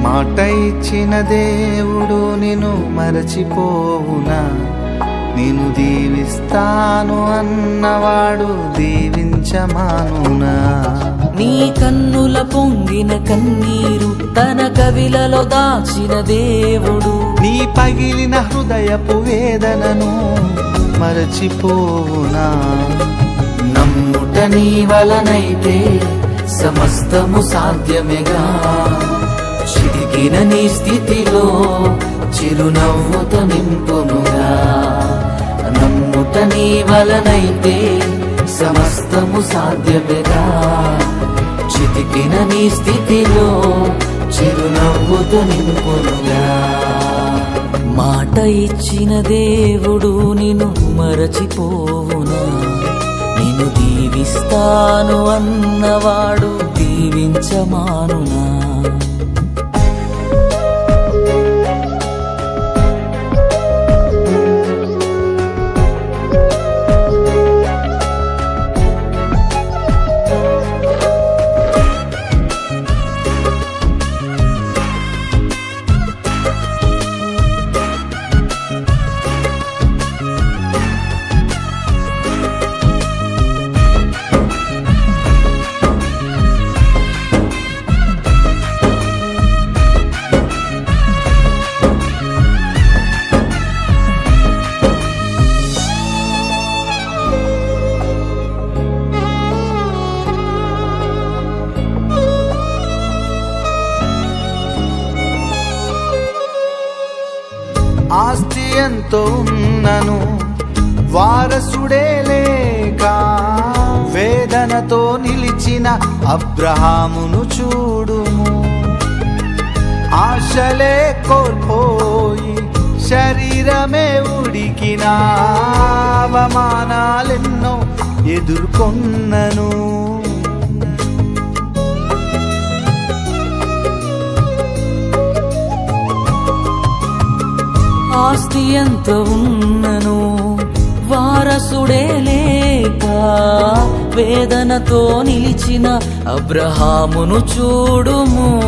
మాట ఇచ్చిన దేవుడు నిన్ను మరచిపోవునా? నిన్ను దీవిస్తాను అన్నవాడు దీవించమానునా? నీ కన్నుల పొంగిన కన్నీరు తన కవిలలో దాచిన దేవుడు నీ పగిలిన హృదయపు వేదనను మరచిపోవునా? నమ్ముట నీ వలనైతే సమస్తము సాధ్యమేగా. చితికిన నీ స్థితిలో చిరునవ్వుతో నింపునుగా. నమ్ముట నీ వలనైతే సమస్తము సాధ్యమేగా. చితికిన నీ స్థితిలో చిరునవ్వుతో నింపునుగా. మాట ఇచ్చిన దేవుడు నిన్ను మరచిపోవునా? నిన్ను దీవిస్తాను అన్నవాడు దీవించమానునా? ఆస్తి ఎంతో ఉన్నను వారసుడే లేక వేదనతో నిలిచిన అబ్రహామును చూడుము. ఆశలే కోల్పోయి శరీరమే ఉడికిన అవమానాలెన్నో ఎదుర్కొన్నను. ఆస్తి ఎంత ఉన్నను వారసుడే లేక వేదనతో నిలిచిన అబ్రహామును చూడుము.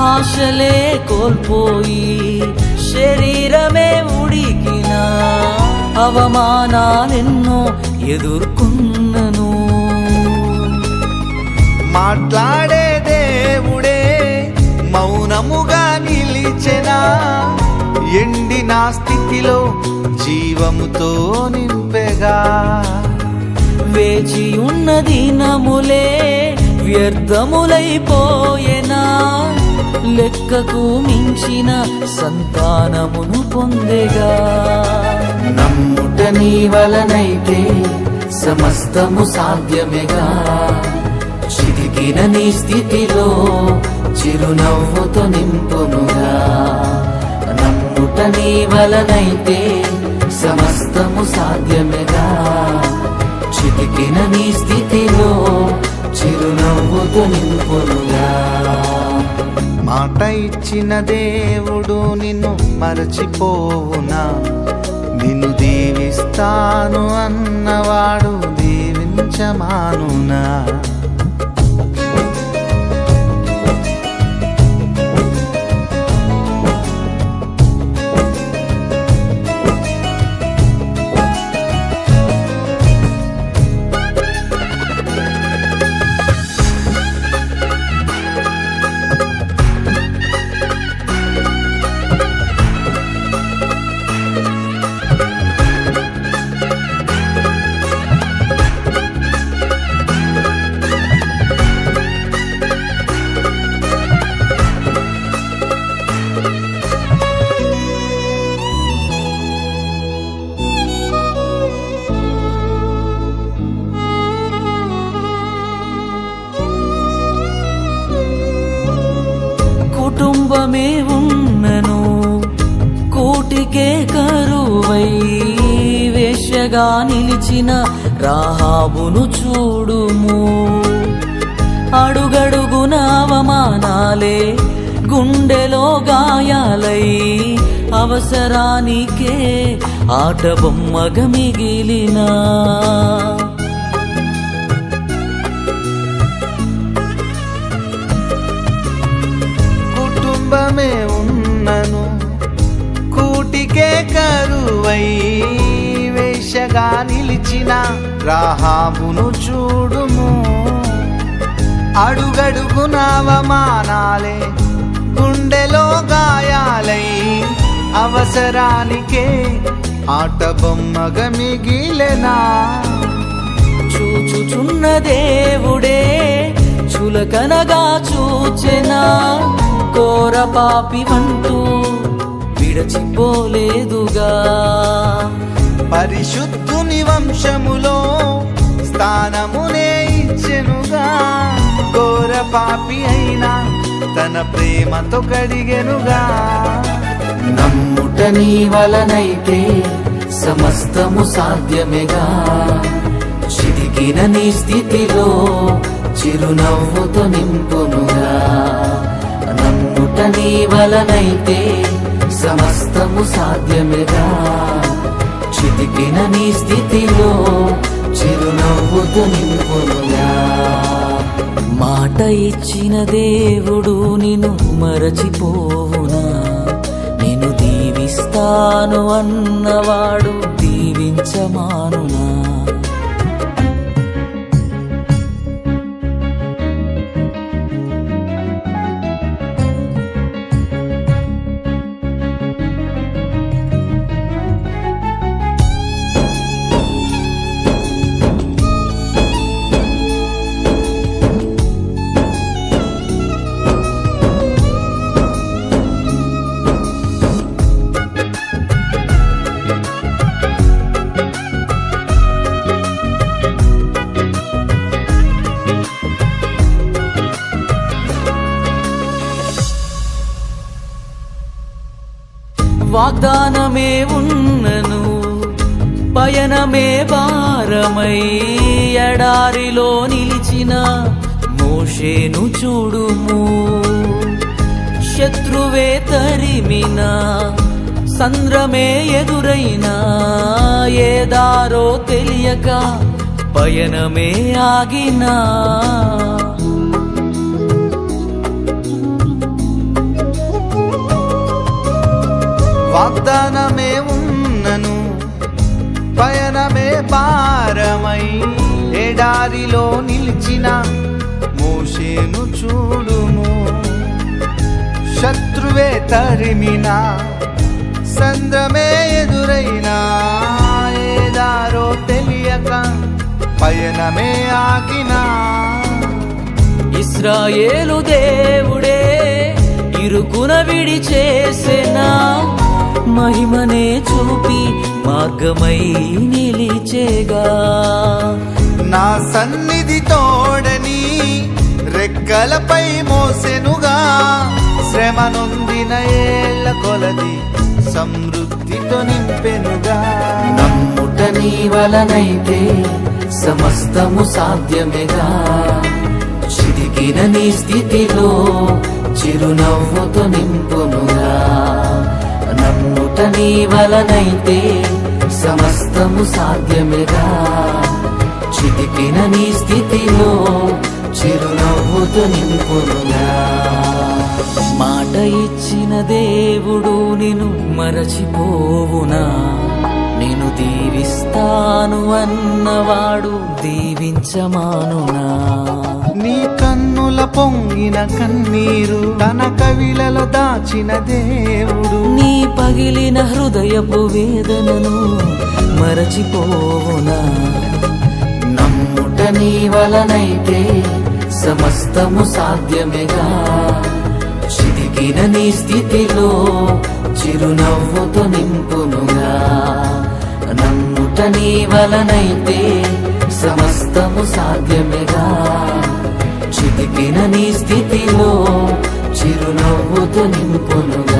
ఆశలే కోల్పోయి శరీరమే ఉడికిన అవమానాలెన్నో ఎదుర్కొన్నను. మాట్లాడే దేవుడే మౌనముగా నిలిచెనా? ఎండిన స్థితిలో జీవముతో నింపెగా. వేచి ఉన్న దినములే వ్యర్థములైపోయేనా? లెక్కకు మించిన సంతానమును పొందెగా. నమ్ముట నీ వలనైతే సమస్తము సాధ్యమేగా. చితికిన నీ స్థితిలో చిరునవ్వుతో నింపునుగా. నమ్ముట నీ వలనైతే సమస్తము సాధ్యమేగా. చితికిన నీ స్థితిలో చిరునవ్వుతో నింపునుగా. మాట ఇచ్చిన దేవుడు నిన్ను మరచిపోవునా? నిన్ను దీవిస్తాను అన్నవాడు దీవించమానునా? కుటుంబమే ఉన్నను కూటికే కరువై వేశ్యగా నిలిచిన రాహాబును చూడుము. అడుగడుగున అవమానాలే గుండెలో గాయాలై అవసరానికే ఆట బొమ్మగా మిగిలిన కుటుంబమే ఉన్నను కూటికే కరువై వేశ్యగా నిలిచిన రాహాబును చూడుము. అడుగడుగున అవమానాలే గుండెలో గాయాలై అవసరానికే ఆట బొమ్మగా మిగిలెనా. చూచుచున్న దేవుడే చులకనగా చూచెనా కోర పాపి వంటూ విడచిపోలేదుగా. పరిశుద్ధుని వంశములో స్థానమునే ఇచ్చెనుగా. ఘోర పాపి అయినా తన ప్రేమతో కడిగెనుగా. నమ్ముట నీ వలనైతే సమస్తము సాధ్యమేగా. చితికిన నీ స్థితిలో చిరునవ్వుతో నింపునుగా. నమ్ముట నీ వలనైతే సమస్తము సాధ్యమేగా. చితికిన నీ స్థితిలో చిరునవ్వుతో నింపునుగా. మాట ఇచ్చిన దేవుడు నిన్ను మరచిపోవునా. నిన్ను దీవిస్తాను అన్నవాడు దీవించమానునా. వాగ్దానమే ఉన్నను పయనమే భారమై ఎడారిలో నిలిచిన మోషేను చూడుము. శత్రువే తరిమిన సంద్రమే ఎదురైనా ఏ దారో తెలియక పయనమే ఆగినా. వాగ్దానమే ఉన్నను పయనమే భారమై ఎడారిలో నిలిచిన మోషేను చూడుము. శత్రువే తరిమిన సంద్రమే ఎదురైనా ఏ దారో తెలియక పయనమే ఆగినా. ఇశ్రాయేలు దేవుడే ఇరుకున విడిచేసెనా. మహిమనే చూపి మార్గమై నిలిచేగా. నా సన్నిధి తోడని రెక్కలపై మోసెనుగా. శ్రమ నొందిన ఏళ్ల కొలది సమృద్ధితో నింపెనుగా. నమ్ముట నీ వలనైతే సమస్తము సాధ్యమేగా. చితికిన నీ స్థితిలో చిరునవ్వుతో నింపునుగా. నమ్ముట నీ వలనైతే సమస్తము సాధ్యమేగా. చితికిన నీ స్థితిలో చిరునవ్వుతో నింపునుగా. మాట ఇచ్చిన దేవుడు నిన్ను మరచిపోవునా. నిన్ను దీవిస్తాను అన్నవాడు దీవించమానునా. నీ కన్నుల పొంగిన కన్నీరు తన కవిలలో దాచిన దేవుడు. నీ పగిలిన హృదయపు వేదనను మరచిపోవునా. నమ్ముట నీ వలనైతే సమస్తము సాధ్యమేగా. చితికిన నీ స్థితిలో చిరునవ్వుతో నింపునుగా. నమ్ముట నీ వలనైతే సమస్తము సాధ్యమేగా. చితికిన నీ స్థితిలో చిరునవ్వుతో నింపునుగా.